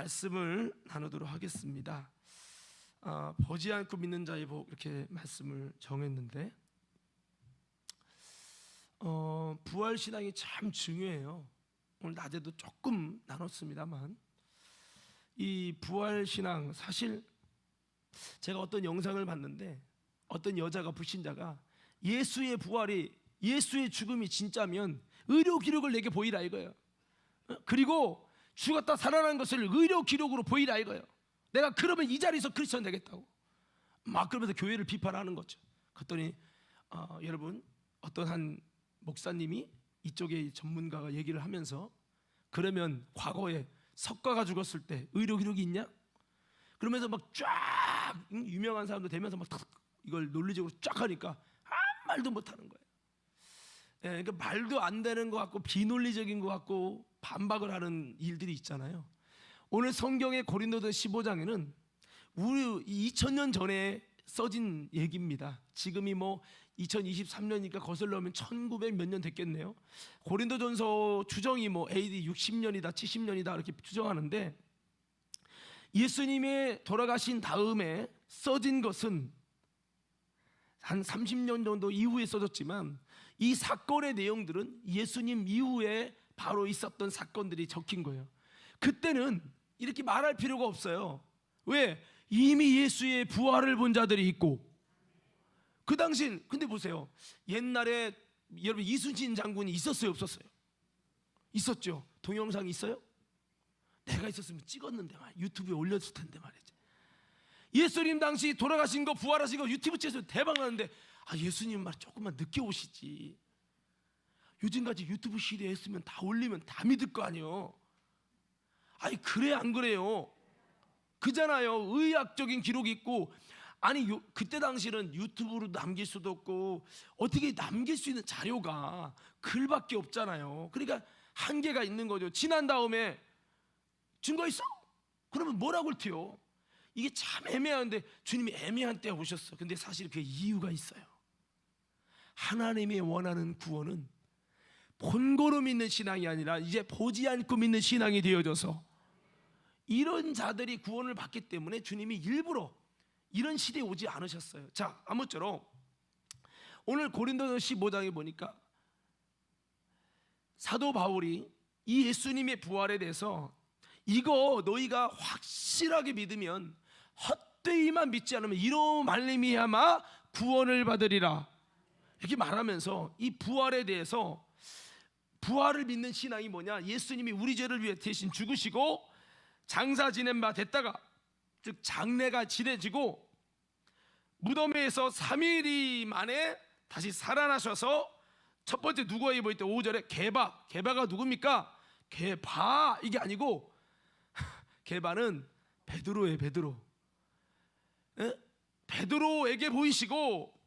말씀을 나누도록 하겠습니다. 보지 않고 믿는 자의 복, 이렇게 말씀을 정했는데 부활신앙이 참 중요해요. 오늘 낮에도 조금 나눴습니다만 이 부활신앙, 사실 제가 어떤 영상을 봤는데 어떤 여자가, 불신자가 예수의 부활이, 예수의 죽음이 진짜면 의료 기록을 내게 보이라 이거예요. 그리고 죽었다 살아난 것을 의료 기록으로 보이라 이거예요. 내가 그러면 이 자리에서 크리스천 되겠다고 막 그러면서 교회를 비판하는 거죠. 그랬더니 여러분, 어떤 한 목사님이, 이쪽의 전문가가 얘기를 하면서, 그러면 과거에 석가가 죽었을 때 의료 기록이 있냐? 그러면서 막 쫙 유명한 사람도 되면서 막 이걸 논리적으로 쫙 하니까 아무 말도 못하는 거예요. 그러니까 말도 안 되는 것 같고 비논리적인 것 같고 반박을 하는 일들이 있잖아요. 오늘 성경의 고린도서 15장에는 우리 2000년 전에 써진 얘기입니다. 지금이 뭐 2023년이니까 거슬러 오면 1900 몇 년 됐겠네요. 고린도전서 추정이 뭐 AD 60년이다 70년이다 이렇게 추정하는데, 예수님의 돌아가신 다음에 써진 것은 한 30년 정도 이후에 써졌지만, 이 사건의 내용들은 예수님 이후에 바로 있었던 사건들이 적힌 거예요. 그때는 이렇게 말할 필요가 없어요. 왜? 이미 예수의 부활을 본 자들이 있고, 그 당시, 근데 보세요, 옛날에 여러분 이순신 장군이 있었어요, 없었어요? 있었죠. 동영상 있어요? 내가 있었으면 찍었는데 말이야, 유튜브에 올렸을 텐데 말이지. 예수님 당시 돌아가신 거, 부활하신 거 유튜브 찍어서 대박 나는데, 예수님 말 조금만 늦게 오시지. 요즘까지 유튜브 시대에 했으면 다 올리면 다 믿을 거 아니에요. 아니 그래 안 그래요? 그잖아요. 의학적인 기록이 있고, 아니 그때 당시는 유튜브로 남길 수도 없고 어떻게 남길 수 있는 자료가 글밖에 없잖아요. 그러니까 한계가 있는 거죠. 지난 다음에 증거 있어? 그러면 뭐라고 튀어? 이게 참 애매한데 주님이 애매한 때에 오셨어. 근데 사실 그 이유가 있어요. 하나님이 원하는 구원은 본고로 믿는 신앙이 아니라 이제 보지 않고 믿는 신앙이 되어져서, 이런 자들이 구원을 받기 때문에 주님이 일부러 이런 시대에 오지 않으셨어요. 자, 아무쪼록 오늘 고린도서 15장에 보니까 사도 바울이 이 예수님의 부활에 대해서, 이거 너희가 확실하게 믿으면, 헛되이만 믿지 않으면 이로 말미암아 구원을 받으리라 이렇게 말하면서, 이 부활에 대해서, 부활을 믿는 신앙이 뭐냐? 예수님이 우리 죄를 위해 대신 죽으시고 장사 지낸 바 됐다가, 즉 장례가 지내지고 무덤에서 3일 만에 다시 살아나셔서, 첫 번째 누구에게 보일 때 5절에 게바가 누굽니까? 게바, 이게 아니고 게바는 베드로예요. 베드로에게 보이시고,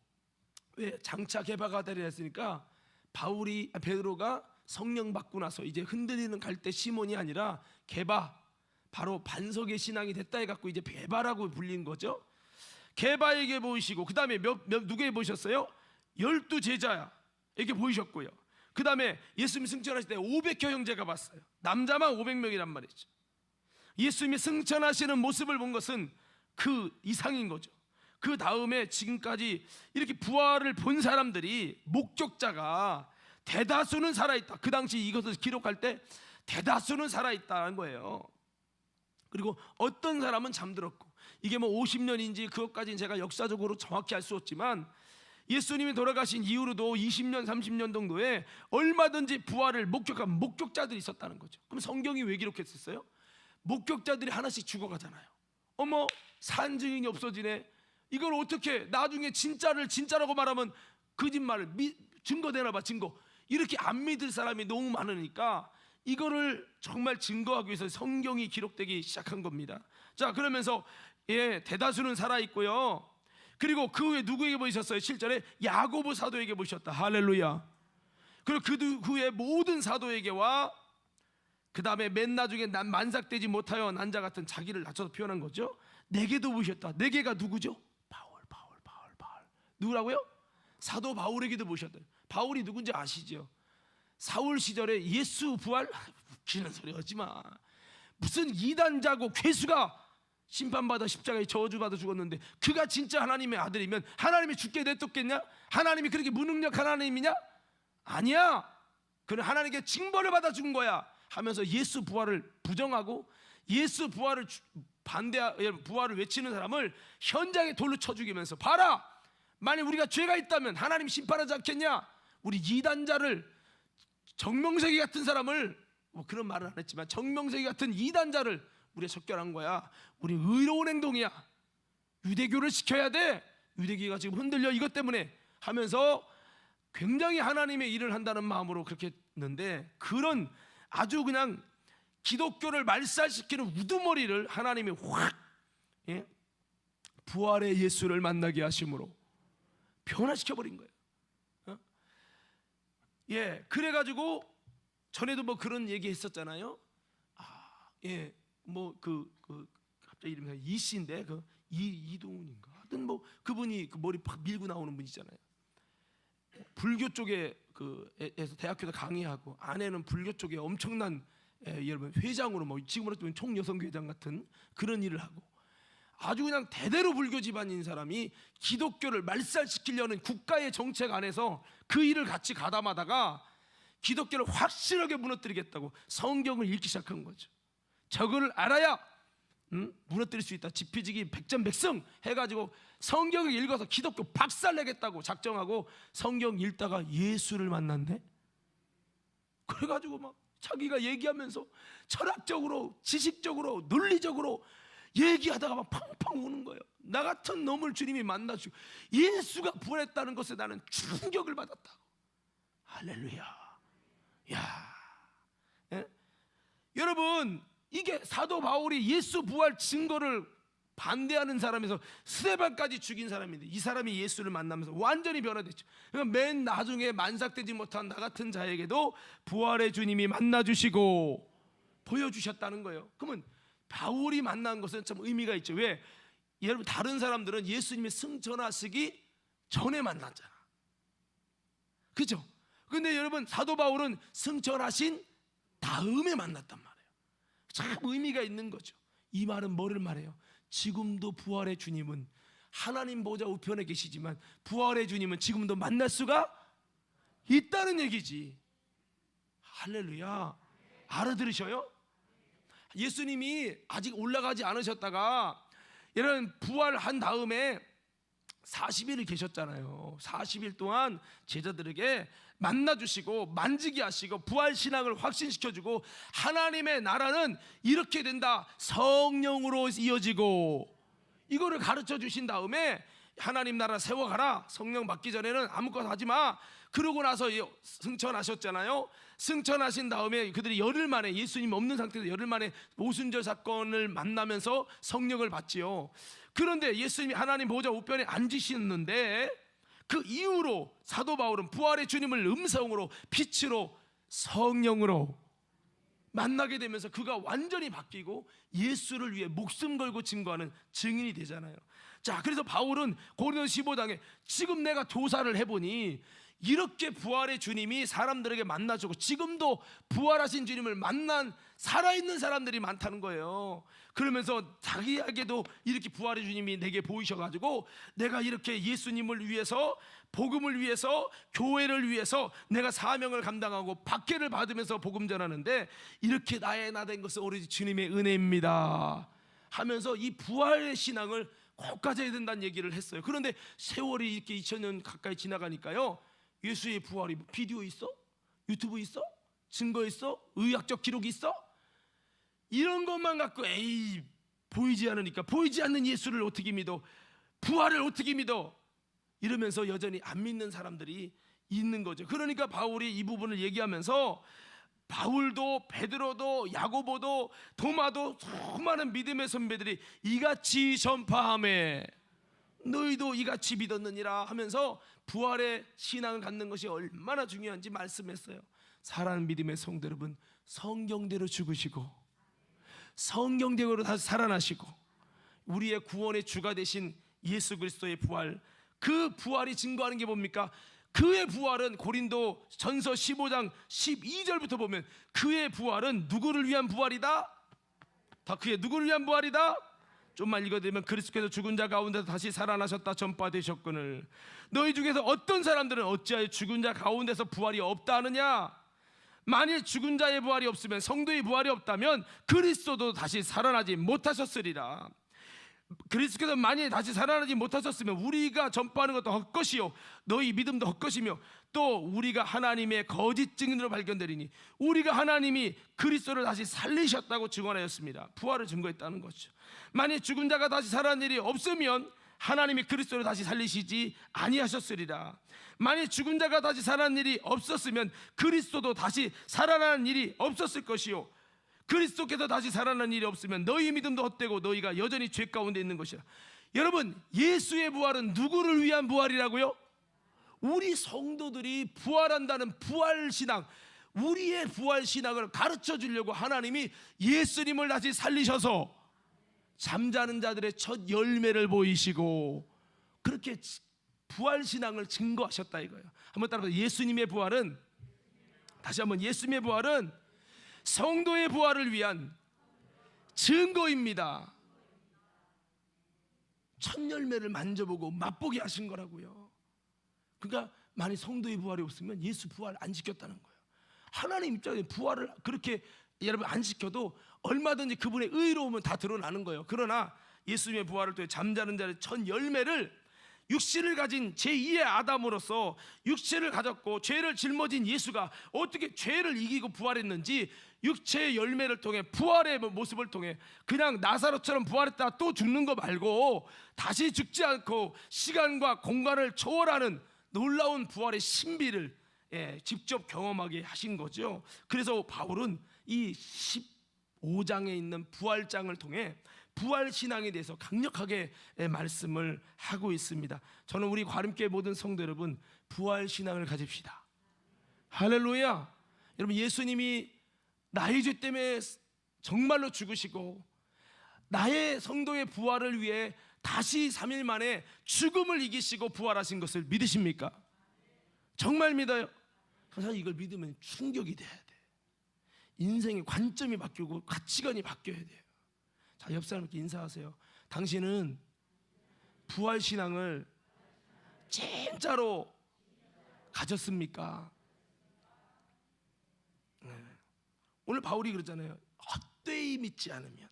왜 장차 게바가 되려 했으니까, 베드로가 성령 받고 나서 이제 흔들리는 갈대 시몬이 아니라 게바, 바로 반석의 신앙이 됐다 해갖고 이제 게바라고 불린 거죠. 게바에게 보이시고, 그 다음에 누구에게 보이셨어요? 12 제자에게 보이셨고요. 그 다음에 예수님이 승천하실 때 500여 형제가 봤어요. 남자만 500명이란 말이죠. 예수님이 승천하시는 모습을 본 것은 그 이상인 거죠. 그 다음에 지금까지 이렇게 부활을 본 사람들이, 목격자가 대다수는 살아있다. 그 당시 이것을 기록할 때 대다수는 살아있다는 거예요. 그리고 어떤 사람은 잠들었고, 이게 뭐 50년인지 그것까지는 제가 역사적으로 정확히 알 수 없지만, 예수님이 돌아가신 이후로도 20년 30년 정도에 얼마든지 부활을 목격한 목격자들이 있었다는 거죠. 그럼 성경이 왜 기록했었어요? 목격자들이 하나씩 죽어가잖아요. 어머, 산 증인이 없어지네. 이걸 어떻게 나중에 진짜라고 말하면 거짓말을 증거 되나봐, 증거. 이렇게 안 믿을 사람이 너무 많으니까 이거를 정말 증거하기 위해서 성경이 기록되기 시작한 겁니다. 자, 그러면서 대다수는 살아있고요. 그리고 그 후에 누구에게 보이셨어요? 7절에 야고보 사도에게 보이셨다. 할렐루야. 그리고 그 후에 모든 사도에게와, 그 다음에 맨 나중에 난 만삭되지 못하여 난자 같은 자기를 낮춰서 표현한 거죠. 내게도 보이셨다. 내게가 누구죠? 바울. 누구라고요? 사도 바울에게도 보이셨다. 바울이 누군지 아시죠? 사울 시절에 예수 부활, 웃기는 소리 하지 마. 무슨 이단자고 괴수가 심판받아 십자가에 저주받아 죽었는데 그가 진짜 하나님의 아들이면 하나님이 죽게 냅뒀겠냐? 하나님이 그렇게 무능력 하나님이냐? 아니야. 그는 하나님께 징벌을 받아 죽은 거야 하면서 예수 부활을 부정하고 예수 부활을 부활을 외치는 사람을 현장에 돌로 쳐 죽이면서 봐라, 만약 우리가 죄가 있다면 하나님 심판하지 않겠냐? 우리 이단자를, 정명석이 같은 사람을, 뭐 그런 말을 안 했지만 정명석이 같은 이단자를 우리가 적결한 거야. 우리 의로운 행동이야. 유대교를 지켜야 돼. 유대교가 지금 흔들려 이것 때문에 하면서 굉장히 하나님의 일을 한다는 마음으로 그렇게 했는데, 그런 아주 그냥 기독교를 말살시키는 우두머리를 하나님이 확 부활의 예수를 만나게 하심으로 변화시켜버린 거예요. 그래가지고 전에도 뭐 그런 얘기 했었잖아요. 갑자기 이름이 이씨인데 이동훈인가 하여튼 뭐 그분이 그 머리 팍 밀고 나오는 분이잖아요. 불교 쪽에 에서 대학교에서 강의하고 아내는 불교 쪽에 엄청난 여러분 회장으로 뭐 지금으로 보면 총여성회장 같은 그런 일을 하고 아주 그냥 대대로 불교 집안인 사람이 기독교를 말살시키려는 국가의 정책 안에서 그 일을 같이 가담하다가 기독교를 확실하게 무너뜨리겠다고 성경을 읽기 시작한 거죠. 저거를 알아야 무너뜨릴 수 있다. 지피지기 백전백승 해가지고 성경을 읽어서 기독교 박살내겠다고 작정하고 성경 읽다가 예수를 만났네. 그래가지고 막 자기가 얘기하면서 철학적으로 지식적으로 논리적으로 얘기하다가 막 팡팡 우는 거예요. 나 같은 놈을 주님이 만나주고 예수가 부활했다는 것에 나는 충격을 받았다고. 할렐루야. 여러분, 이게 사도 바울이 예수 부활 증거를 반대하는 사람에서 스데반까지 죽인 사람인데 이 사람이 예수를 만나면서 완전히 변화됐죠. 그러니까 맨 나중에 만삭되지 못한 나 같은 자에게도 부활의 주님이 만나주시고 보여주셨다는 거예요. 그러면 바울이 만난 것은 참 의미가 있죠. 왜? 여러분, 다른 사람들은 예수님이 승천하시기 전에 만났잖아. 그죠? 근데 여러분, 사도 바울은 승천하신 다음에 만났단 말이에요. 참 의미가 있는 거죠. 이 말은 뭐를 말해요? 지금도 부활의 주님은 하나님 보좌 우편에 계시지만 부활의 주님은 지금도 만날 수가 있다는 얘기지. 할렐루야. 알아들으셔요? 예수님이 아직 올라가지 않으셨다가 여러분 부활한 다음에 40일을 계셨잖아요. 40일 동안 제자들에게 만나주시고 만지게 하시고 부활신앙을 확신시켜주고 하나님의 나라는 이렇게 된다, 성령으로 이어지고 이거를 가르쳐 주신 다음에 하나님 나라 세워가라, 성령 받기 전에는 아무것도 하지마. 그러고 나서 승천하셨잖아요. 승천하신 다음에 그들이 열흘 만에, 예수님 없는 상태에서 열흘 만에 오순절 사건을 만나면서 성령을 받지요. 그런데 예수님이 하나님 보좌 우편에 앉으시는데 그 이후로 사도 바울은 부활의 주님을 음성으로, 빛으로, 성령으로 만나게 되면서 그가 완전히 바뀌고 예수를 위해 목숨 걸고 증거하는 증인이 되잖아요. 자, 그래서 바울은 고린도서 15장에 지금 내가 조사를 해보니 이렇게 부활의 주님이 사람들에게 만나주고 지금도 부활하신 주님을 만난 살아있는 사람들이 많다는 거예요. 그러면서 자기에게도 이렇게 부활의 주님이 내게 보이셔가지고 내가 이렇게 예수님을 위해서, 복음을 위해서, 교회를 위해서 내가 사명을 감당하고 박해를 받으면서 복음 전하는데 이렇게 나의 나 된 것은 오로지 주님의 은혜입니다 하면서 이 부활의 신앙을 꼭 가져야 된다는 얘기를 했어요. 그런데 세월이 이렇게 2000년 가까이 지나가니까요, 예수의 부활이 비디오 있어? 유튜브 있어? 증거 있어? 의학적 기록이 있어? 이런 것만 갖고 에이 보이지 않으니까 보이지 않는 예수를 어떻게 믿어? 부활을 어떻게 믿어? 이러면서 여전히 안 믿는 사람들이 있는 거죠. 그러니까 바울이 이 부분을 얘기하면서 바울도 베드로도 야고보도 도마도 수많은 믿음의 선배들이 이같이 전파하매 너희도 이같이 믿었느니라 하면서 부활의 신앙을 갖는 것이 얼마나 중요한지 말씀했어요. 사랑하는 믿음의 성도 여러분, 성경대로 죽으시고 성경대로 다시 살아나시고 우리의 구원의 주가 되신 예수 그리스도의 부활, 그 부활이 증거하는 게 뭡니까? 그의 부활은 고린도 전서 15장 12절부터 보면 그의 부활은 누구를 위한 부활이다? 더 크게 누구를 위한 부활이다? 좀만 읽어드리면 그리스도께서 죽은 자 가운데서 다시 살아나셨다 전파되셨거늘 너희 중에서 어떤 사람들은 어찌하여 죽은 자 가운데서 부활이 없다 하느냐? 만일 죽은 자의 부활이 없으면 성도의 부활이 없다면 그리스도도 다시 살아나지 못하셨으리라. 그리스도께서 만일 다시 살아나지 못하셨으면 우리가 전파하는 것도 헛것이요 너희 믿음도 헛것이며 또 우리가 하나님의 거짓 증인으로 발견되리니 우리가 하나님이 그리스도를 다시 살리셨다고 증언하였습니다. 부활을 증거했다는 거죠. 만일 죽은 자가 다시 살아난 일이 없으면 하나님이 그리스도를 다시 살리시지 아니하셨으리라. 만일 죽은 자가 다시 살아난 일이 없었으면 그리스도도 다시 살아나는 일이 없었을 것이요 그리스도께서 다시 살아난 일이 없으면 너희 믿음도 헛되고 너희가 여전히 죄 가운데 있는 것이라. 여러분, 예수의 부활은 누구를 위한 부활이라고요? 우리 성도들이 부활한다는 부활신앙, 우리의 부활신앙을 가르쳐 주려고 하나님이 예수님을 다시 살리셔서 잠자는 자들의 첫 열매를 보이시고 그렇게 부활신앙을 증거하셨다 이거예요. 한번 따라서 예수님의 부활은, 다시 한번, 예수님의 부활은 성도의 부활을 위한 증거입니다. 첫 열매를 만져보고 맛보게 하신 거라고요. 그러니까 만약 성도의 부활이 없으면 예수 부활 안 지켰다는 거예요. 하나님 입장에 부활을 그렇게 여러분 안 지켜도 얼마든지 그분의 의로움은 다 드러나는 거예요. 그러나 예수님의 부활을 통해 잠자는 자의 첫 열매를 육신을 가진 제2의 아담으로서 육체를 가졌고 죄를 짊어진 예수가 어떻게 죄를 이기고 부활했는지 육체의 열매를 통해 부활의 모습을 통해 그냥 나사로처럼 부활했다 또 죽는 거 말고 다시 죽지 않고 시간과 공간을 초월하는 놀라운 부활의 신비를 직접 경험하게 하신 거죠. 그래서 바울은 이 15장에 있는 부활장을 통해 부활신앙에 대해서 강력하게 말씀을 하고 있습니다. 저는 우리 과림교회 모든 성도 여러분 부활신앙을 가집시다. 할렐루야. 여러분, 예수님이 나의 죄 때문에 정말로 죽으시고 나의 성도의 부활을 위해 다시 3일 만에 죽음을 이기시고 부활하신 것을 믿으십니까? 정말 믿어요? 사실 이걸 믿으면 충격이 돼야 돼. 인생의 관점이 바뀌고 가치관이 바뀌어야 돼요. 자, 옆 사람께 인사하세요. 당신은 부활신앙을 진짜로 가졌습니까? 오늘 바울이 그러잖아요. 헛되이 믿지 않으면.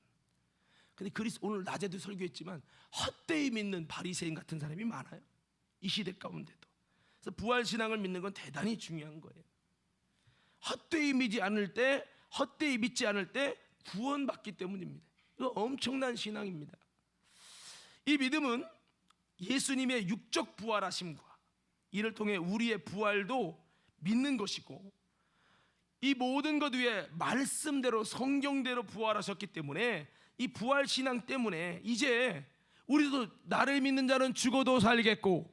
근데 오늘 낮에도 설교했지만 헛되이 믿는 바리새인 같은 사람이 많아요. 이 시대 가운데도. 그래서 부활신앙을 믿는 건 대단히 중요한 거예요. 헛되이 믿지 않을 때, 헛되이 믿지 않을 때 구원받기 때문입니다. 이거 엄청난 신앙입니다. 이 믿음은 예수님의 육적 부활하심과 이를 통해 우리의 부활도 믿는 것이고 이 모든 것 위에 말씀대로 성경대로 부활하셨기 때문에 이 부활신앙 때문에 이제 우리도 나를 믿는 자는 죽어도 살겠고,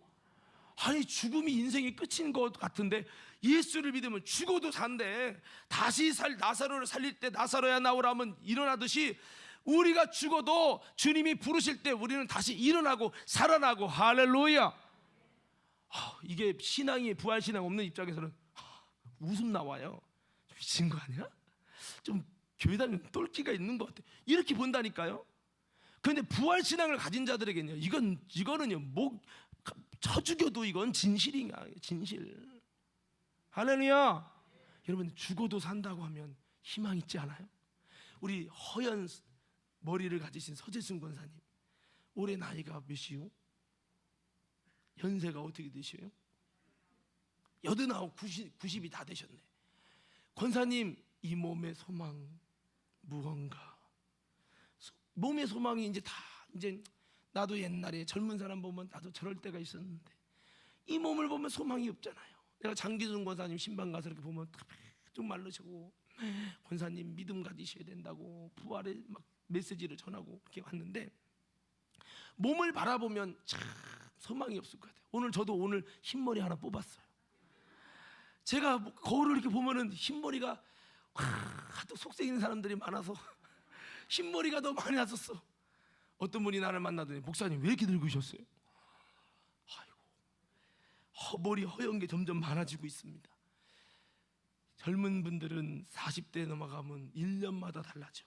아니 죽음이 인생의 끝인 것 같은데 예수를 믿으면 죽어도 산대. 다시 나사로를 살릴 때 나사로야 나오라면 일어나듯이 우리가 죽어도 주님이 부르실 때 우리는 다시 일어나고 살아나고. 할렐루야. 이게 신앙이 부활신앙 없는 입장에서는 웃음 나와요. 미친 거 아니야? 좀 교회 다니는 똘끼가 있는 것 같아. 이렇게 본다니까요. 그런데 부활신앙을 가진 자들에게는요, 이거는요, 쳐 죽여도 이건 진실인가? 진실. 할렐루야. 여러분, 죽어도 산다고 하면 희망 있지 않아요? 우리 허연 머리를 가지신 서재순 권사님, 올해 나이가 몇이요? 연세가 어떻게 되셔요? 89, 90이 다 되셨네. 권사님, 이 몸의 소망 무언가? 몸의 소망이 이제 나도 옛날에 젊은 사람 보면 나도 저럴 때가 있었는데 이 몸을 보면 소망이 없잖아요. 내가 장기순 권사님 신방 가서 이렇게 보면 좀 말르시고, 권사님 믿음 가지셔야 된다고 부활의 막 메시지를 전하고 이렇게 왔는데 몸을 바라보면 참 소망이 없을 것 같아요. 오늘 흰머리 하나 뽑았어요. 제가 거울을 이렇게 보면은 흰머리가 하도 속색이는 사람들이 많아서 흰머리가 너무 많이 났었어. 어떤 분이 나를 만나더니, 목사님 왜 이렇게 늙으셨어요? 아이고, 머리 허연 게 점점 많아지고 있습니다. 젊은 분들은 40대 넘어가면 1년마다 달라져.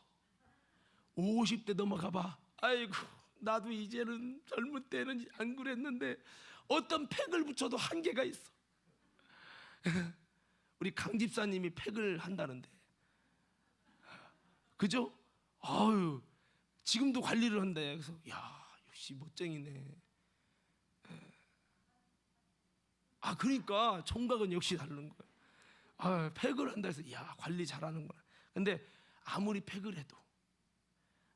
50대 넘어가봐. 아이고, 나도 이제는 젊은 때는 안 그랬는데 어떤 팩을 붙여도 한계가 있어. 우리 강 집사님이 팩을 한다는데, 그죠? 아유, 지금도 관리를 한대. 그래서 야, 역시 멋쟁이네. 아, 그러니까 총각은 역시 다른 거야. 아, 팩을 한다 해서 야, 관리 잘하는구나. 근데 아무리 팩을 해도,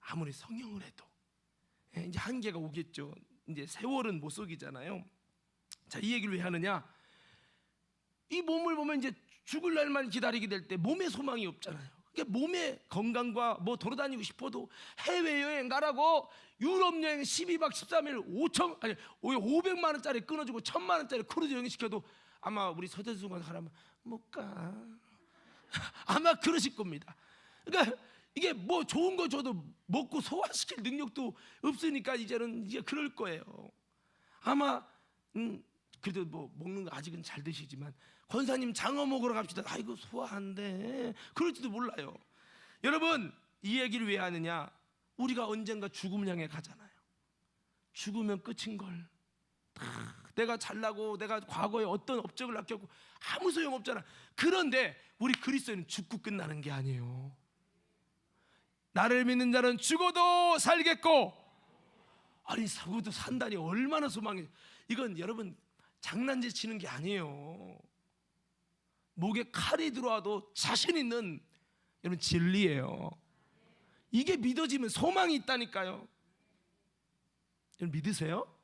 아무리 성형을 해도 이제 한계가 오겠죠. 이제 세월은 못 속이잖아요. 자, 이 얘기를 왜 하느냐? 이 몸을 보면 이제 죽을 날만 기다리게 될 때 몸에 소망이 없잖아요. 그러니까 몸의 건강과 뭐 돌아다니고 싶어도 해외여행 가라고 유럽 여행 12박 13일 500만 원짜리 끊어주고 1000만 원짜리 크루즈 여행 시켜도 아마 우리 서대수가 사람은 못 가. 아마 그러실 겁니다. 그러니까 이게 뭐 좋은 거 줘도 먹고 소화시킬 능력도 없으니까 이제는 이제 그럴 거예요. 아마 그래도 뭐 먹는 거 아직은 잘 드시지만 권사님 장어 먹으러 갑시다. 아이고 소화 안 돼. 그럴지도 몰라요. 여러분, 이 얘기를 왜 하느냐? 우리가 언젠가 죽음을 향해 가잖아요. 죽으면 끝인 걸. 내가 잘나고 내가 과거에 어떤 업적을 남겼고 아무 소용 없잖아. 그런데 우리 그리스도인은 죽고 끝나는 게 아니에요. 나를 믿는 자는 죽어도 살겠고, 아니 죽어도 산다니 얼마나 소망이. 이건 여러분 장난질 치는 게 아니에요. 목에 칼이 들어와도 자신 있는 여러분 진리예요. 이게 믿어지면 소망이 있다니까요. 여러분 믿으세요?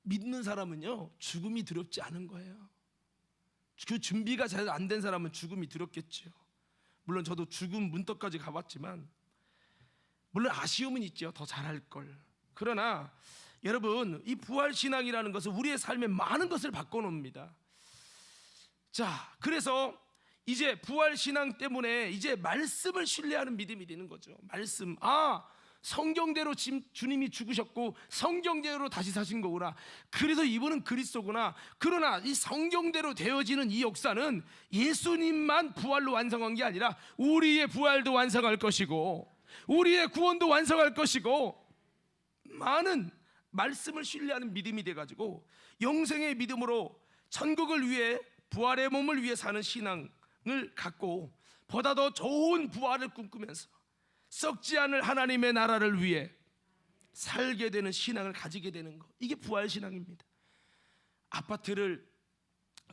믿는 사람은요 죽음이 두렵지 않은 거예요. 그 준비가 잘 안 된 사람은 죽음이 두렵겠죠. 물론 저도 죽음 문턱까지 가봤지만 물론 아쉬움은 있죠. 더 잘할 걸. 그러나 여러분, 이 부활신앙이라는 것은 우리의 삶에 많은 것을 바꿔놓습니다. 자, 그래서 이제 부활신앙 때문에 이제 말씀을 신뢰하는 믿음이 되는 거죠. 말씀, 성경대로 주님이 죽으셨고 성경대로 다시 사신 거구나. 그래서 이분은 그리스도구나. 그러나 이 성경대로 되어지는 이 역사는 예수님만 부활로 완성한 게 아니라 우리의 부활도 완성할 것이고 우리의 구원도 완성할 것이고, 많은 말씀을 신뢰하는 믿음이 돼가지고 영생의 믿음으로 천국을 위해 부활의 몸을 위해 사는 신앙을 갖고 보다 더 좋은 부활을 꿈꾸면서 썩지 않을 하나님의 나라를 위해 살게 되는 신앙을 가지게 되는 것, 이게 부활신앙입니다. 아파트를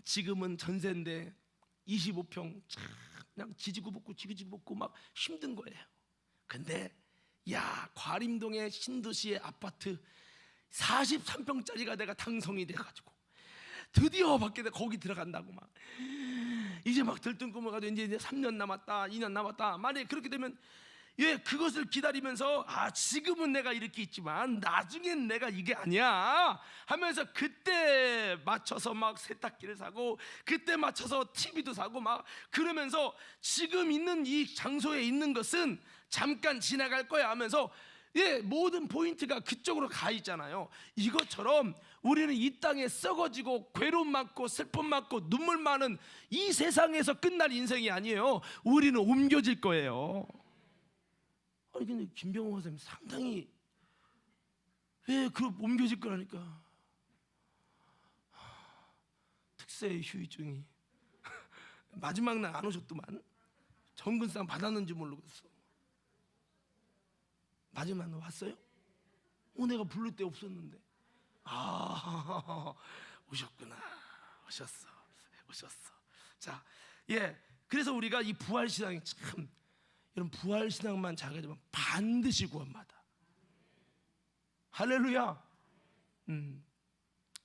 지금은 전세인데 25평 그냥 지지고 볶고 막 힘든 거예요. 근데 야, 과림동의 신도시의 아파트 43평짜리가 내가 당선이 돼가지고 드디어 밖에 거기 들어간다고 막 이제 막 들뜬금어가지고 이제 3년 남았다 2년 남았다. 만약에 그렇게 되면 그것을 기다리면서 지금은 내가 이렇게 있지만 나중엔 내가 이게 아니야 하면서 그때 맞춰서 막 세탁기를 사고 그때 맞춰서 TV도 사고 막 그러면서 지금 있는 이 장소에 있는 것은 잠깐 지나갈 거야 하면서 모든 포인트가 그쪽으로 가 있잖아요. 이것처럼 우리는 이 땅에 썩어지고 괴로움 많고 슬픔 많고 눈물 많은 이 세상에서 끝날 인생이 아니에요. 우리는 옮겨질 거예요. 아니 근데 김병호 선생님 상당히 왜 그럼 옮겨질 거라니까. 특세 휴유증이 마지막 날 안 오셨더만. 정근상 받았는지 모르겠어. 마지막 날 왔어요? 내가 부를 때 없었는데. 오셨구나. 오셨어. 자, 그래서 우리가 이 부활신앙이 참, 여러분 부활신앙만 잘 가지면 반드시 구원받아. 할렐루야.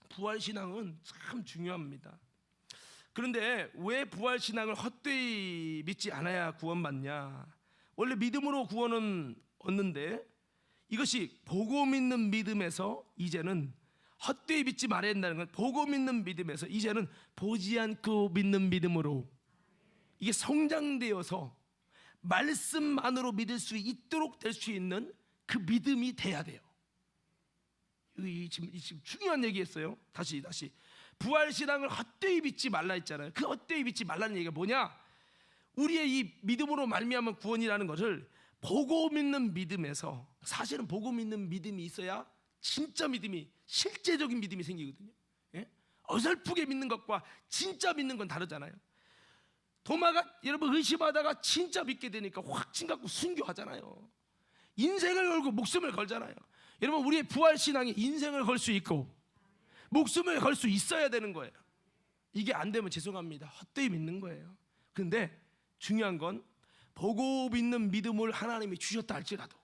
부활신앙은 참 중요합니다. 그런데 왜 부활신앙을 헛되이 믿지 않아야 구원받냐? 원래 믿음으로 구원은 얻는데 이것이 보고 믿는 믿음에서 이제는 헛되이 믿지 말아야 한다는 건, 보고 믿는 믿음에서 이제는 보지 않고 믿는 믿음으로 이게 성장되어서 말씀만으로 믿을 수 있도록 될 수 있는 그 믿음이 돼야 돼요. 지금 중요한 얘기했어요. 다시 부활신앙을 헛되이 믿지 말라 했잖아요. 그 헛되이 믿지 말라는 얘기가 뭐냐? 우리의 이 믿음으로 말미암은 구원이라는 것을 보고 믿는 믿음에서, 사실은 보고 믿는 믿음이 있어야 진짜 믿음이, 실제적인 믿음이 생기거든요. 예? 어설프게 믿는 것과 진짜 믿는 건 다르잖아요. 도마가 여러분 의심하다가 진짜 믿게 되니까 확신 갖고 순교하잖아요. 인생을 걸고 목숨을 걸잖아요. 여러분 우리의 부활신앙이 인생을 걸 수 있고 목숨을 걸 수 있어야 되는 거예요. 이게 안 되면 죄송합니다, 헛되이 믿는 거예요. 그런데 중요한 건 보고 믿는 믿음을 하나님이 주셨다 할지라도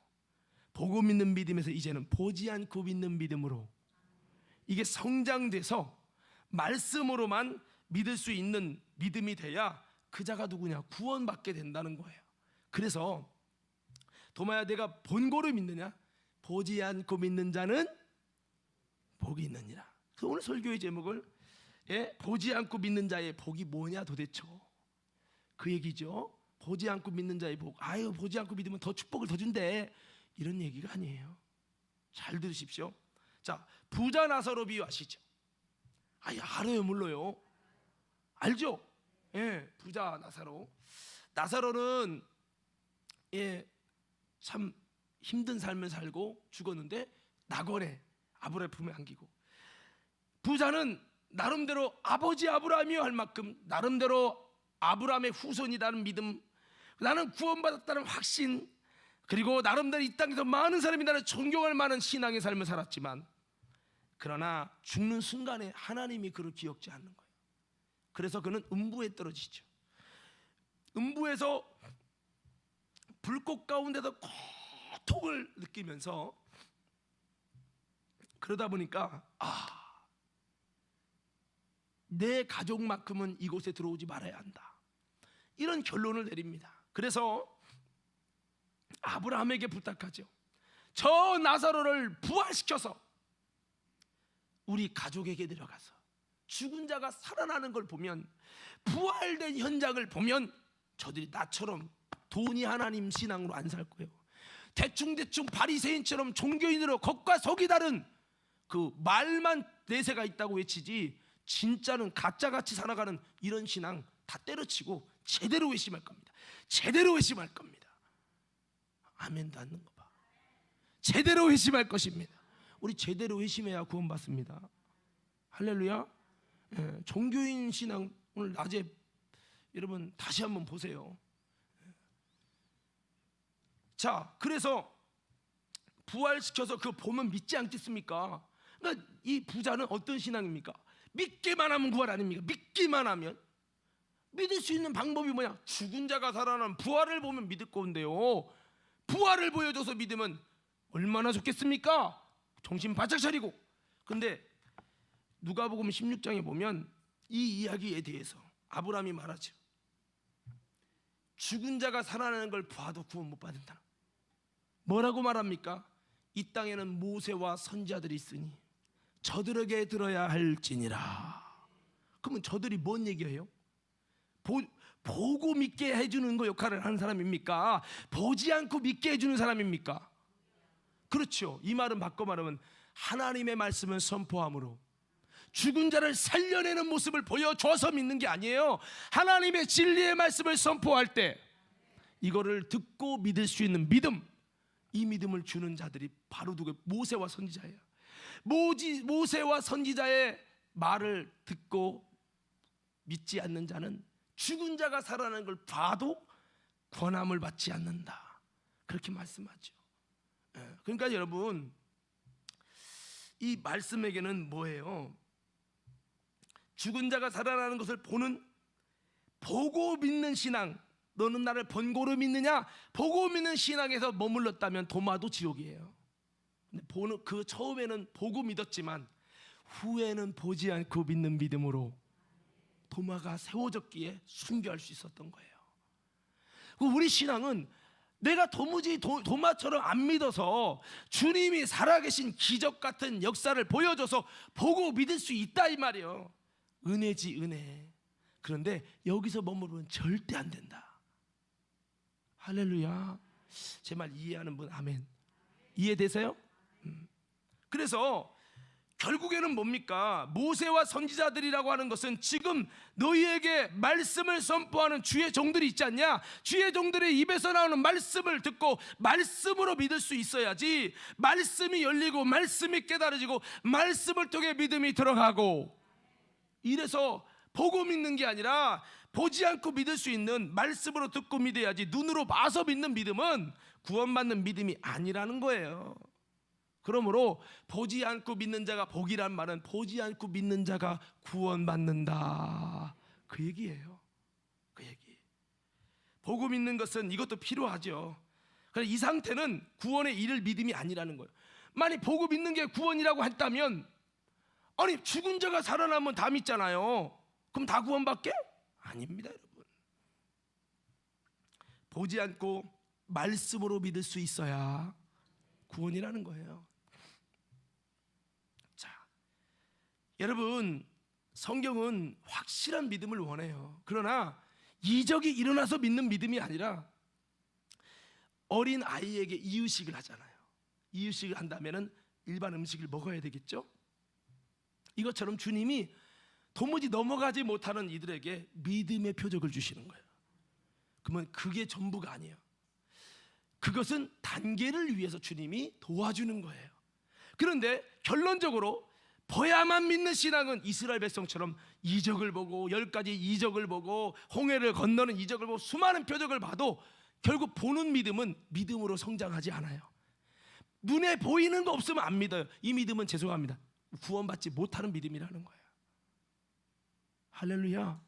보고 믿는 믿음에서 이제는 보지 않고 믿는 믿음으로, 이게 성장돼서 말씀으로만 믿을 수 있는 믿음이 돼야 그 자가 누구냐? 구원받게 된다는 거예요. 그래서 도마야, 내가 본고를 믿느냐? 보지 않고 믿는 자는 복이 있느니라. 그래서 오늘 설교의 제목을 보지 않고 믿는 자의 복이 뭐냐 도대체, 그 얘기죠. 보지 않고 믿는 자의 복. 아유, 보지 않고 믿으면 더 축복을 더 준대, 이런 얘기가 아니에요. 잘 들으십시오. 자, 부자 나사로 비유 아시죠? 아예 알아요, 몰라요? 알죠? 예, 부자 나사로. 나사로는 참 힘든 삶을 살고 죽었는데 낙원에 아브라함 품에 안기고, 부자는 나름대로 아버지 아브라함이요 할 만큼 나름대로 아브라함의 후손이라는 믿음, 나는 구원받았다는 확신, 그리고 나름대로 이 땅에서 많은 사람이 나를 존경할 만한 신앙의 삶을 살았지만, 그러나 죽는 순간에 하나님이 그를 기억지 않는 거예요. 그래서 그는 음부에 떨어지죠. 음부에서 불꽃 가운데서 고통을 느끼면서, 그러다 보니까 내 가족만큼은 이곳에 들어오지 말아야 한다, 이런 결론을 내립니다. 그래서 아브라함에게 부탁하죠. 저 나사로를 부활시켜서 우리 가족에게 데려가서 죽은 자가 살아나는 걸 보면, 부활된 현장을 보면 저들이 나처럼 돈이 하나님 신앙으로 안 살 거예요. 대충대충 바리새인처럼 종교인으로 겉과 속이 다른 그 말만 내세가 있다고 외치지, 진짜는 가짜같이 살아가는 이런 신앙 다 때려치고 제대로 회심할 겁니다. 제대로 회심할 겁니다. 아멘도 않는 거 봐. 제대로 회심할 것입니다. 우리 제대로 회심해야 구원받습니다. 할렐루야. 종교인 신앙 오늘 낮에 여러분 다시 한번 보세요. 자, 그래서 부활시켜서 그거 보면 믿지 않겠습니까? 그러니까 이 부자는 어떤 신앙입니까? 믿기만 하면 구원 아닙니까? 믿기만 하면. 믿을 수 있는 방법이 뭐냐? 죽은 자가 살아나는 부활을 보면 믿을 건데요, 부활을 보여줘서 믿으면 얼마나 좋겠습니까? 정신 바짝 차리고. 근데 누가복음 16장에 보면 이 이야기에 대해서 아브라함이 말하죠. 죽은 자가 살아나는 걸 봐도 구원 못 받는다. 뭐라고 말합니까? 이 땅에는 모세와 선지자들이 있으니 저들에게 들어야 할지니라. 그러면 저들이 뭔 얘기해요? 보고 믿게 해주는 거 역할을 하는 사람입니까? 보지 않고 믿게 해주는 사람입니까? 그렇죠. 이 말은 바꿔 말하면 하나님의 말씀을 선포함으로 죽은 자를 살려내는 모습을 보여줘서 믿는 게 아니에요. 하나님의 진리의 말씀을 선포할 때 이거를 듣고 믿을 수 있는 믿음, 이 믿음을 주는 자들이 바로 누구? 모세와 선지자예요. 모세와 선지자의 말을 듣고 믿지 않는 자는 죽은 자가 살아나는 걸 봐도 권함을 받지 않는다, 그렇게 말씀하죠. 그러니까 여러분, 이 말씀에게는 뭐예요? 죽은 자가 살아나는 것을 보고 믿는 신앙. 너는 나를 본고로 믿느냐? 보고 믿는 신앙에서 머물렀다면 도마도 지옥이에요. 근데 그 처음에는 보고 믿었지만 후에는 보지 않고 믿는 믿음으로 도마가 세워졌기에 순교할 수 있었던 거예요. 우리 신앙은 내가 도무지 도마처럼 안 믿어서 주님이 살아계신 기적 같은 역사를 보여줘서 보고 믿을 수 있다, 이 말이에요. 은혜지, 은혜. 그런데 여기서 머무르면 절대 안 된다. 할렐루야. 제 말 이해하는 분 아멘. 이해되세요? 그래서 결국에는 뭡니까? 모세와 선지자들이라고 하는 것은 지금 너희에게 말씀을 선포하는 주의 종들이 있지 않냐? 주의 종들의 입에서 나오는 말씀을 듣고 말씀으로 믿을 수 있어야지, 말씀이 열리고 말씀이 깨달아지고 말씀을 통해 믿음이 들어가고, 이래서 보고 믿는 게 아니라 보지 않고 믿을 수 있는, 말씀으로 듣고 믿어야지 눈으로 봐서 믿는 믿음은 구원받는 믿음이 아니라는 거예요. 그러므로 보지 않고 믿는 자가 복이란 말은 보지 않고 믿는 자가 구원받는다, 그 얘기예요. 그 얘기. 보고 믿는 것은 이것도 필요하죠. 그래서 이 상태는 구원에 이를 믿음이 아니라는 거예요. 만약 보고 믿는 게 구원이라고 했다면, 아니 죽은 자가 살아나면 다 믿잖아요. 그럼 다 구원받게? 아닙니다, 여러분. 보지 않고 말씀으로 믿을 수 있어야 구원이라는 거예요. 자, 여러분, 성경은 확실한 믿음을 원해요. 그러나 이적이 일어나서 믿는 믿음이 아니라, 어린 아이에게 이유식을 하잖아요. 이유식을 한다면은 일반 음식을 먹어야 되겠죠. 이것처럼 주님이 도무지 넘어가지 못하는 이들에게 믿음의 표적을 주시는 거예요. 그러면 그게 전부가 아니에요. 그것은 단계를 위해서 주님이 도와주는 거예요. 그런데 결론적으로 보야만 믿는 신앙은 이스라엘 백성처럼 이적을 보고 10가지 이적을 보고 홍해를 건너는 이적을 보고 수많은 표적을 봐도 결국 보는 믿음은 믿음으로 성장하지 않아요. 눈에 보이는 거 없으면 안 믿어요. 이 믿음은 죄송합니다, 구원받지 못하는 믿음이라는 거예요. 할렐루야.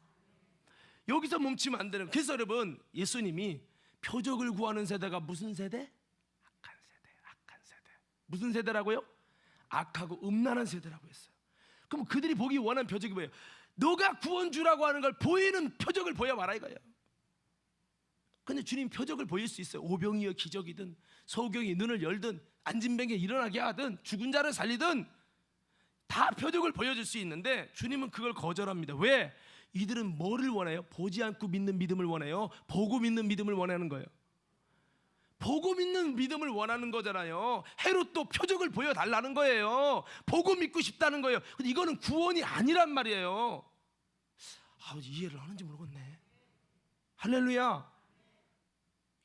여기서 멈추면 안 되는. 그래서 여러분, 예수님이 표적을 구하는 세대가 무슨 세대? 악한 세대. 악한 세대. 무슨 세대라고요? 악하고 음란한 세대라고 했어요. 그럼 그들이 보기 원하는 표적이 뭐예요? 너가 구원주라고 하는 걸 보이는 표적을 보여봐라 이거예요. 근데 주님 표적을 보일 수 있어요. 오병이어 기적이든, 소경이 눈을 열든, 안진뱅이 일어나게 하든, 죽은 자를 살리든 다 표적을 보여줄 수 있는데 주님은 그걸 거절합니다. 왜? 이들은 뭐를 원해요? 보지 않고 믿는 믿음을 원해요? 보고 믿는 믿음을 원하는 거예요. 보고 믿는 믿음을 원하는 거잖아요. 헤롯도 표적을 보여달라는 거예요. 보고 믿고 싶다는 거예요. 근데 이거는 구원이 아니란 말이에요. 이해를 하는지 모르겠네. 할렐루야.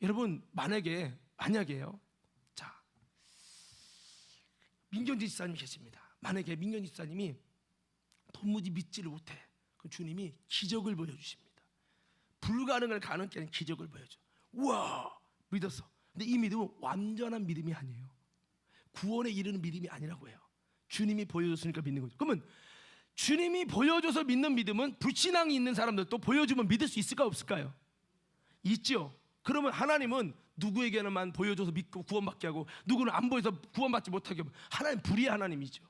여러분, 만약에요. 자, 민경진 집사님이 계십니다. 만약에 민경진 집사님이 도무지 믿지를 못해. 그럼 주님이 기적을 보여주십니다. 불가능을 가능케 하는 기적을 보여줘. 우와, 믿었어. 근데 이 믿음은 완전한 믿음이 아니에요. 구원에 이르는 믿음이 아니라고 해요. 주님이 보여줬으니까 믿는 거죠. 그러면 주님이 보여줘서 믿는 믿음은 불신앙이 있는 사람들도 보여주면 믿을 수 있을까 없을까요? 있죠. 그러면 하나님은 누구에게는만 보여줘서 믿고 구원받게 하고 누구는 안 보여서 구원받지 못하게 하면 하나님 불의의 하나님이죠.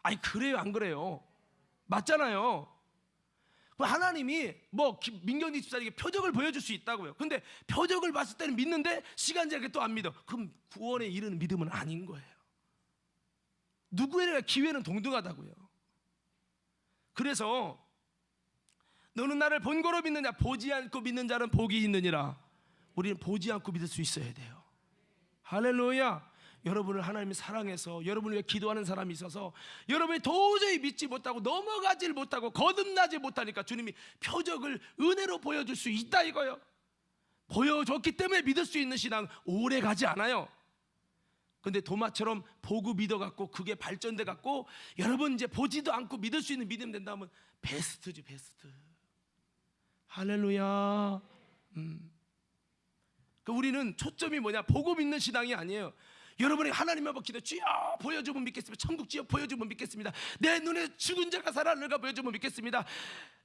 아니 그래요 안 그래요? 맞잖아요. 그럼 하나님이 민경진 집사에게 표적을 보여줄 수 있다고요. 근데 표적을 봤을 때는 믿는데 시간 지나게 또 안 믿어. 그럼 구원에 이르는 믿음은 아닌 거예요. 누구에게 기회는 동등하다고요. 그래서 너는 나를 본고로 믿느냐? 보지 않고 믿는 자는 복이 있느니라. 우리는 보지 않고 믿을 수 있어야 돼요. 할렐루야. 여러분을 하나님이 사랑해서 여러분을 위해 기도하는 사람이 있어서 여러분이 도저히 믿지 못하고 넘어가질 못하고 거듭나지 못하니까 주님이 표적을 은혜로 보여줄 수 있다 이거예요. 보여줬기 때문에 믿을 수 있는 신앙 오래 가지 않아요. 근데 도마처럼 보고 믿어갖고 그게 발전돼갖고 여러분 이제 보지도 않고 믿을 수 있는 믿음 된다면 베스트지 베스트. 할렐루야. 우리는 초점이 뭐냐? 보고 믿는 신앙이 아니에요. 여러분이 하나님 앞에 기도, 주여 보여주면 믿겠습니다. 천국 주여 보여주면 믿겠습니다. 내 눈에 죽은 자가 살아나가 보여주면 믿겠습니다.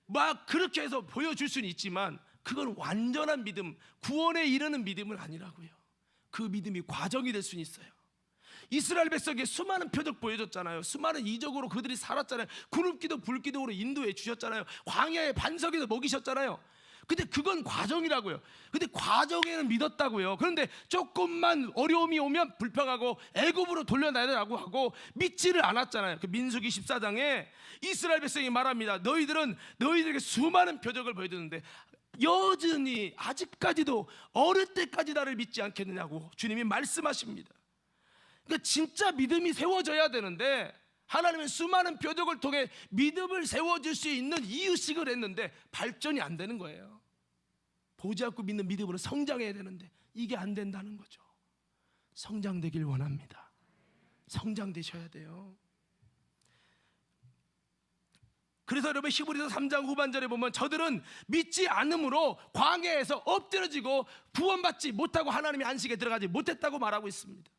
막 그렇게 해서 보여줄 수는 있지만 그건 완전한 믿음, 구원에 이르는 믿음은 아니라고요. 그 믿음이 과정이 될 수는 있어요. 이스라엘 백성에게 수많은 표적 보여줬잖아요. 수많은 이적으로 그들이 살았잖아요. 구름기도 불기둥으로 인도해 주셨잖아요. 광야의 반석에서 먹이셨잖아요. 근데 그건 과정이라고요. 근데 과정에는 믿었다고요. 그런데 조금만 어려움이 오면 불평하고 애굽으로 돌려내라고 하고 믿지를 않았잖아요. 그 민수기 14장에 이스라엘 백성이 말합니다. 너희들에게 수많은 표적을 보여줬는데 여전히 아직까지도 어릴 때까지 나를 믿지 않겠느냐고 주님이 말씀하십니다. 그러니까 진짜 믿음이 세워져야 되는데 하나님은 수많은 표적을 통해 믿음을 세워줄 수 있는 이유식을 했는데 발전이 안 되는 거예요. 보지 않고 믿는 믿음으로 성장해야 되는데 이게 안 된다는 거죠. 성장되길 원합니다. 성장되셔야 돼요. 그래서 여러분 히브리서 3장 후반절에 보면 저들은 믿지 않음으로 광야에서 엎드러지고 구원받지 못하고 하나님의 안식에 들어가지 못했다고 말하고 있습니다.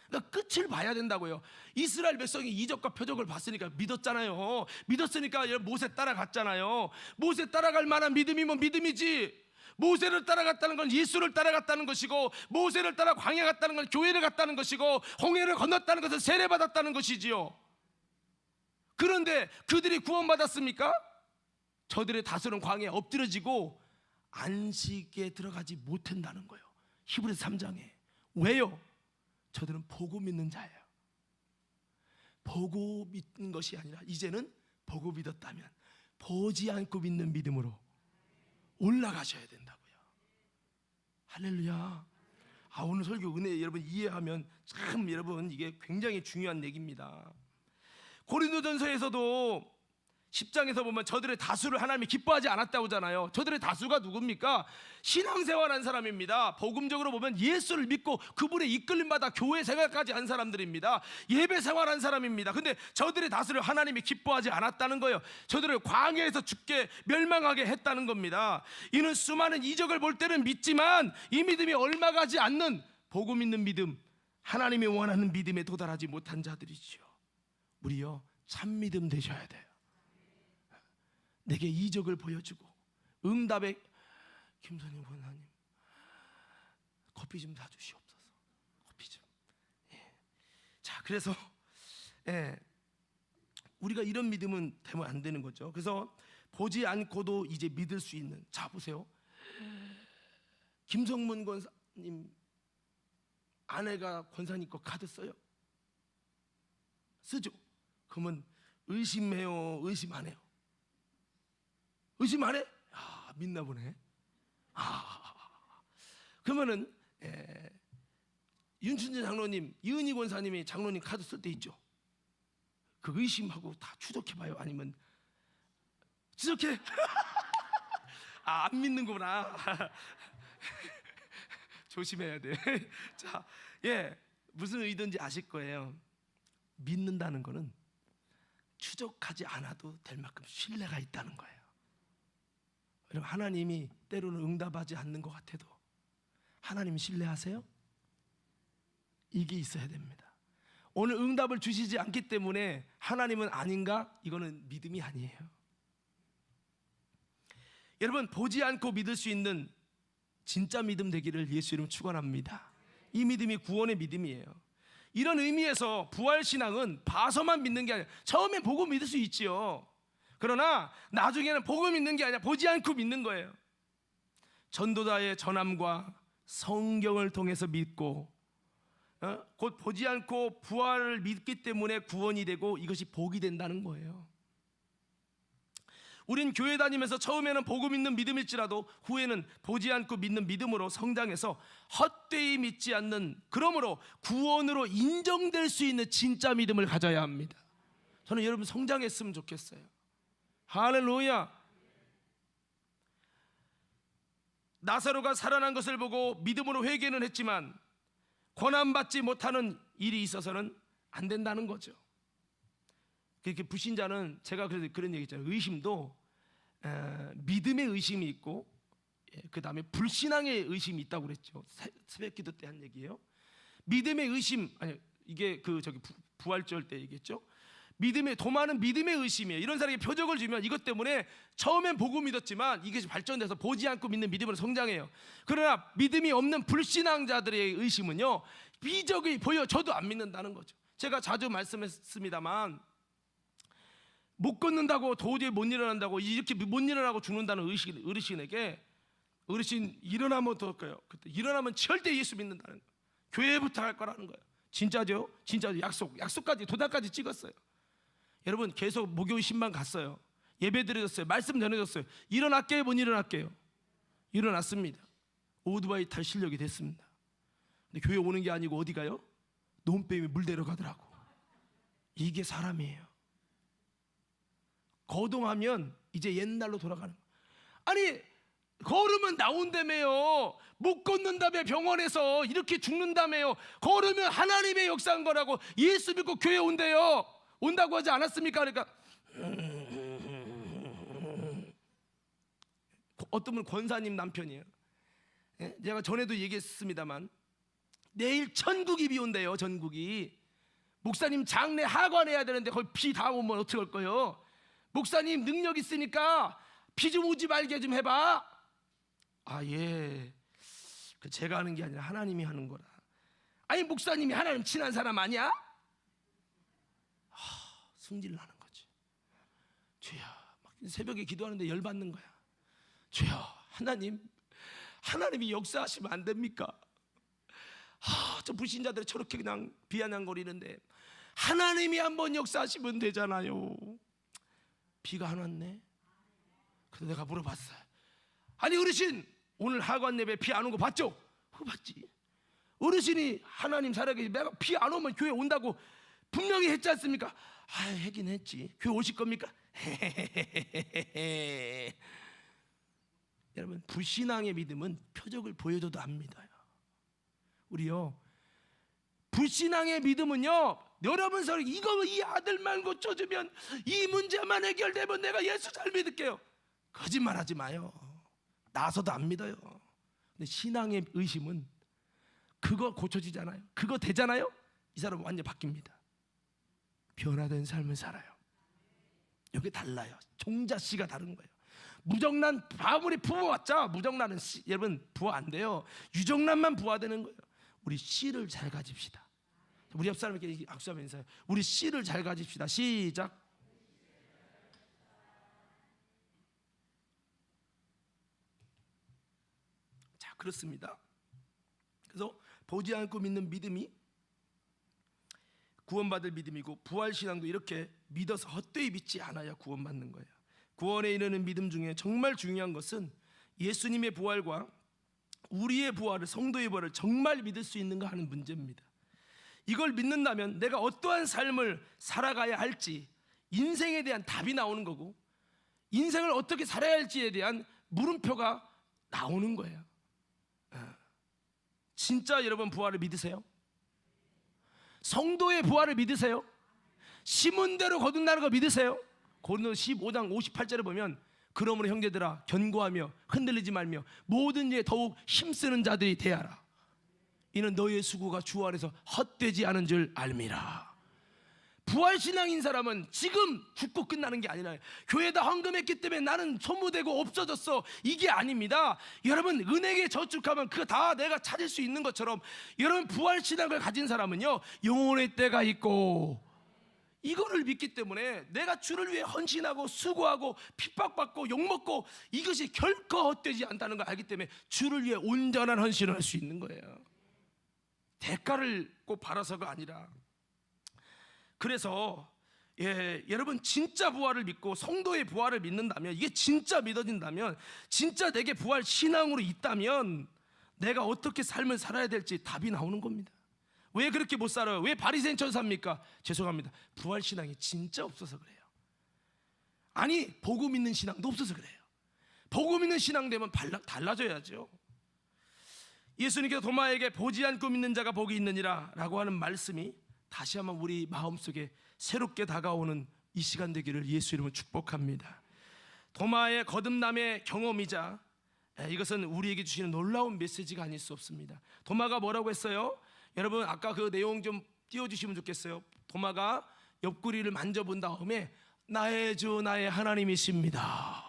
그러니까 끝을 봐야 된다고요. 이스라엘 백성이 이적과 표적을 봤으니까 믿었잖아요. 믿었으니까 모세 따라갔잖아요. 모세 따라갈 만한 믿음이면 믿음이지. 모세를 따라갔다는 건 예수를 따라갔다는 것이고, 모세를 따라 광야 갔다는 건 교회를 갔다는 것이고, 홍해를 건넜다는 것은 세례받았다는 것이지요. 그런데 그들이 구원받았습니까? 저들의 다수는 광야에 엎드러지고 안식에 들어가지 못한다는 거예요. 히브리서 3장에. 왜요? 저들은 보고 믿는 자예요. 보고 믿는 것이 아니라 이제는 보고 믿었다면 보지 않고 믿는 믿음으로 올라가셔야 된다고요. 할렐루야. 오늘 설교 은혜 여러분 이해하면 참 여러분 이게 굉장히 중요한 얘기입니다. 고린도전서에서도 10장에서 보면 저들의 다수를 하나님이 기뻐하지 않았다고 하잖아요. 저들의 다수가 누굽니까? 신앙생활한 사람입니다. 복음적으로 보면 예수를 믿고 그분의 이끌림받아 교회 생활까지 한 사람들입니다. 예배 생활한 사람입니다. 근데 저들의 다수를 하나님이 기뻐하지 않았다는 거예요. 저들을 광야에서 죽게 멸망하게 했다는 겁니다. 이는 수많은 이적을 볼 때는 믿지만 이 믿음이 얼마 가지 않는 복음 있는 믿음, 하나님이 원하는 믿음에 도달하지 못한 자들이지요. 우리요 참 믿음 되셔야 돼요. 내게 이적을 보여주고 응답에 김선영 권사님 커피 좀 사주시옵소서. 커피 좀. 자, 그래서 우리가 이런 믿음은 되면 안 되는 거죠. 그래서 보지 않고도 이제 믿을 수 있는. 자, 보세요. 김성문 권사님 아내가 권사님 거 카드 써요? 쓰죠. 그러면 의심해요? 의심 안 해요? 의심 안 해? 믿나 보네. 그러면은 윤춘재 장로님, 이은희 권사님이 장로님 카드 쓸 때 있죠. 그 의심하고 다 추적해봐요? 아니면 추적해? 안 믿는구나. 조심해야 돼. 자, 무슨 의도인지 아실 거예요. 믿는다는 거는 추적하지 않아도 될 만큼 신뢰가 있다는 거예요. 여러분, 하나님이 때로는 응답하지 않는 것 같아도 하나님 신뢰하세요? 이게 있어야 됩니다. 오늘 응답을 주시지 않기 때문에 하나님은 아닌가? 이거는 믿음이 아니에요. 여러분, 보지 않고 믿을 수 있는 진짜 믿음 되기를 예수 이름 축원합니다. 이 믿음이 구원의 믿음이에요. 이런 의미에서 부활신앙은 봐서만 믿는 게 아니라 처음엔 보고 믿을 수 있지요. 그러나 나중에는 보고 믿는 게 아니라 보지 않고 믿는 거예요. 전도자의 전함과 성경을 통해서 믿고 곧 보지 않고 부활을 믿기 때문에 구원이 되고 이것이 복이 된다는 거예요. 우린 교회 다니면서 처음에는 보고 믿는 믿음일지라도 후에는 보지 않고 믿는 믿음으로 성장해서 헛되이 믿지 않는, 그러므로 구원으로 인정될 수 있는 진짜 믿음을 가져야 합니다. 저는 여러분 성장했으면 좋겠어요. 할렐루야. 나사로가 살아난 것을 보고 믿음으로 회개는 했지만 권한받지 못하는 일이 있어서는 안 된다는 거죠. 그렇게 불신자는, 제가 그래서 그런 얘기 있잖아요. 의심도 믿음의 의심이 있고 그 다음에 불신앙의 의심이 있다고 그랬죠. 새벽기도 때 한 얘기예요. 믿음의 의심, 아니 이게 부활절 때 얘기했죠. 도마는 믿음의 의심이에요. 이런 사람에게 표적을 주면 이것 때문에 처음엔 보고 믿었지만 이게 발전돼서 보지 않고 믿는 믿음으로 성장해요. 그러나 믿음이 없는 불신앙자들의 의심은요, 이적이 보여줘도 안 믿는다는 거죠. 제가 자주 말씀했습니다만, 못 걷는다고 도저히 못 일어난다고 이렇게 못 일어나고 죽는다는 어르신에게, 어르신 일어나면 어떨까요? 그때 일어나면 절대 예수 믿는다는 거예요. 교회부터 할 거라는 거예요. 진짜죠? 진짜죠. 약속까지 도단까지 찍었어요. 여러분, 계속 목요일 신방 갔어요. 예배 드려졌어요. 말씀 전해졌어요. 일어날게요? 못 일어날게요? 일어났습니다. 오토바이 탈 실력이 됐습니다. 근데 교회 오는 게 아니고 어디 가요? 논뱀이 물 데려가더라고. 이게 사람이에요. 거동하면 이제 옛날로 돌아가는 거예요. 아니 걸으면 나온다며요. 못 걷는다며 병원에서 이렇게 죽는다며요. 걸으면 하나님의 역사한 거라고. 예수 믿고 교회 온대요. 온다고 하지 않았습니까? 그러니까 어떤 분 권사님 남편이에요. 제가 전에도 얘기했습니다만 내일 천국이 비 온대요. 전국이. 목사님 장례 하관해야 되는데 거기 비 다 오면 어떻게 할 거예요? 목사님 능력 있으니까 비 좀 오지 말게 좀 해봐. 아, 예. 그 제가 하는 게 아니라 하나님이 하는 거라. 아니 목사님이 하나님 친한 사람 아니야? 승질 나는 거지. 주야, 막 새벽에 기도하는데 열받는 거야. 주야, 하나님이 역사하시면 안 됩니까? 저 불신자들이 저렇게 그냥 비아냥거리는데 하나님이 한번 역사하시면 되잖아요. 비가 안 왔네. 그래서 내가 물어봤어요. 아니 어르신, 오늘 하관 예배 비 안 온 거 봤죠? 봤지. 어르신이 하나님 살아계시 내가 비 안 오면 교회 온다고 분명히 했지 않습니까? 하긴 했지. 교회 오실 겁니까? 여러분, 불신앙의 믿음은 표적을 보여줘도 안 믿어요. 우리요, 불신앙의 믿음은요, 여러분 서로 이 아들만 고쳐주면, 이 문제만 해결되면 내가 예수 잘 믿을게요. 거짓말하지 마요. 나서도 안 믿어요. 근데 신앙의 의심은 그거 고쳐지잖아요. 그거 되잖아요. 이 사람은 완전 바뀝니다. 변화된 삶을 살아요. 여기 달라요. 종자씨가 다른 거예요. 무정란 아무리 부어왔자 무정란은 여러분 부어 안 돼요. 유정란만 부어되는 거예요. 우리 씨를 잘 가집시다. 우리 옆 사람에게 악수하면서 우리 씨를 잘 가집시다. 시작. 자, 그렇습니다. 그래서 보지 않고 믿는 믿음이 구원받을 믿음이고, 부활신앙도 이렇게 믿어서 헛되이 믿지 않아야 구원받는 거예요. 구원에 이르는 믿음 중에 정말 중요한 것은 예수님의 부활과 우리의 부활을, 성도의 부활을 정말 믿을 수 있는가 하는 문제입니다. 이걸 믿는다면 내가 어떠한 삶을 살아가야 할지, 인생에 대한 답이 나오는 거고, 인생을 어떻게 살아야 할지에 대한 물음표가 나오는 거예요. 진짜 여러분 부활을 믿으세요? 성도의 부활을 믿으세요? 심은 대로 거둔다는 거 믿으세요? 고린도서 15장 58절에 보면, 그러므로 형제들아 견고하며 흔들리지 말며 모든 일에 더욱 힘쓰는 자들이 되어라. 이는 너희의 수고가 주 안에서 헛되지 않은 줄 알미라. 부활신앙인 사람은 지금 죽고 끝나는 게 아니라, 교회에다 헌금했기 때문에 나는 소모되고 없어졌어, 이게 아닙니다. 여러분, 은행에 저축하면 그거 다 내가 찾을 수 있는 것처럼, 여러분 부활신앙을 가진 사람은요, 영혼의 때가 있고, 이거를 믿기 때문에 내가 주를 위해 헌신하고 수고하고 핍박받고 욕먹고 이것이 결코 헛되지 않다는 걸 알기 때문에 주를 위해 온전한 헌신을 할 수 있는 거예요. 대가를 꼭 바라서가 아니라. 그래서 여러분, 진짜 부활을 믿고 성도의 부활을 믿는다면, 이게 진짜 믿어진다면, 진짜 내게 부활 신앙으로 있다면 내가 어떻게 삶을 살아야 될지 답이 나오는 겁니다. 왜 그렇게 못 살아요? 왜 바리새인처럼 삽니까? 죄송합니다. 부활 신앙이 진짜 없어서 그래요. 아니, 복음 있는 신앙도 없어서 그래요. 복음 있는 신앙 되면 달라져야죠. 예수님께서 도마에게 보지 않고 믿는 자가 복이 있느니라 라고 하는 말씀이 다시 한번 우리 마음속에 새롭게 다가오는 이 시간 되기를 예수 이름으로 축복합니다. 도마의 거듭남의 경험이자, 이것은 우리에게 주시는 놀라운 메시지가 아닐 수 없습니다. 도마가 뭐라고 했어요? 여러분, 아까 그 내용 좀 띄워주시면 좋겠어요. 도마가 옆구리를 만져본 다음에 나의 주 나의 하나님이십니다.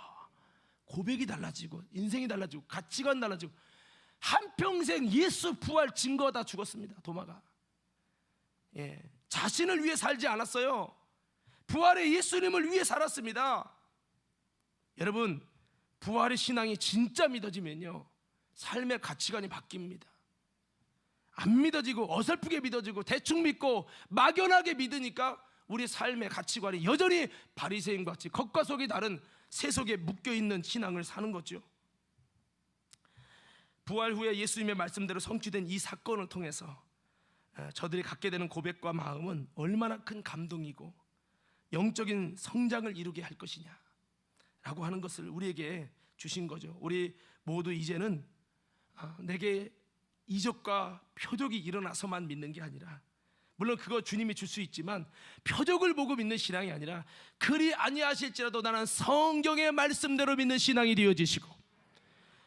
고백이 달라지고, 인생이 달라지고, 가치관 달라지고, 한평생 예수 부활 증거다 죽었습니다. 도마가 자신을 위해 살지 않았어요. 부활의 예수님을 위해 살았습니다. 여러분, 부활의 신앙이 진짜 믿어지면요, 삶의 가치관이 바뀝니다. 안 믿어지고 어설프게 믿어지고 대충 믿고 막연하게 믿으니까 우리 삶의 가치관이 여전히 바리새인과 같이 겉과 속이 다른 세속에 묶여있는 신앙을 사는 거죠. 부활 후에 예수님의 말씀대로 성취된 이 사건을 통해서 저들이 갖게 되는 고백과 마음은 얼마나 큰 감동이고 영적인 성장을 이루게 할 것이냐라고 하는 것을 우리에게 주신 거죠. 우리 모두 이제는 내게 이적과 표적이 일어나서만 믿는 게 아니라, 물론 그거 주님이 줄 수 있지만 표적을 보고 믿는 신앙이 아니라 그리 아니하실지라도 나는 성경의 말씀대로 믿는 신앙이 되어지시고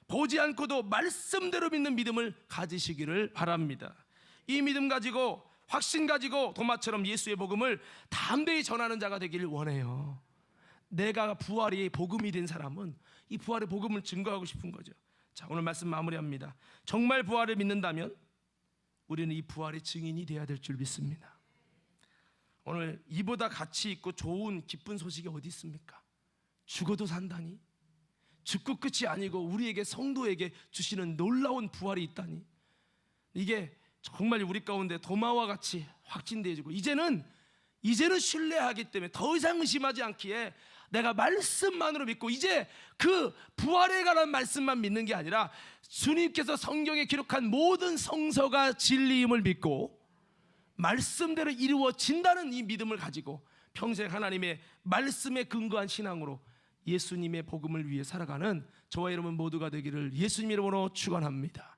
보지 않고도 말씀대로 믿는 믿음을 가지시기를 바랍니다. 이 믿음 가지고, 확신 가지고 도마처럼 예수의 복음을 담대히 전하는 자가 되기를 원해요. 내가 부활이 복음이 된 사람은 이 부활의 복음을 증거하고 싶은 거죠. 자, 오늘 말씀 마무리합니다. 정말 부활을 믿는다면 우리는 이 부활의 증인이 되어야 될 줄 믿습니다. 오늘 이보다 가치 있고 좋은 기쁜 소식이 어디 있습니까? 죽어도 산다니, 죽고 끝이 아니고 우리에게, 성도에게 주시는 놀라운 부활이 있다니, 이게 정말 우리 가운데 도마와 같이 확진되어지고 이제는 신뢰하기 때문에 더 이상 의심하지 않기에 내가 말씀만으로 믿고, 이제 그 부활에 관한 말씀만 믿는 게 아니라 주님께서 성경에 기록한 모든 성서가 진리임을 믿고 말씀대로 이루어진다는 이 믿음을 가지고 평생 하나님의 말씀에 근거한 신앙으로 예수님의 복음을 위해 살아가는 저와 여러분 모두가 되기를 예수님 이름으로 축원합니다.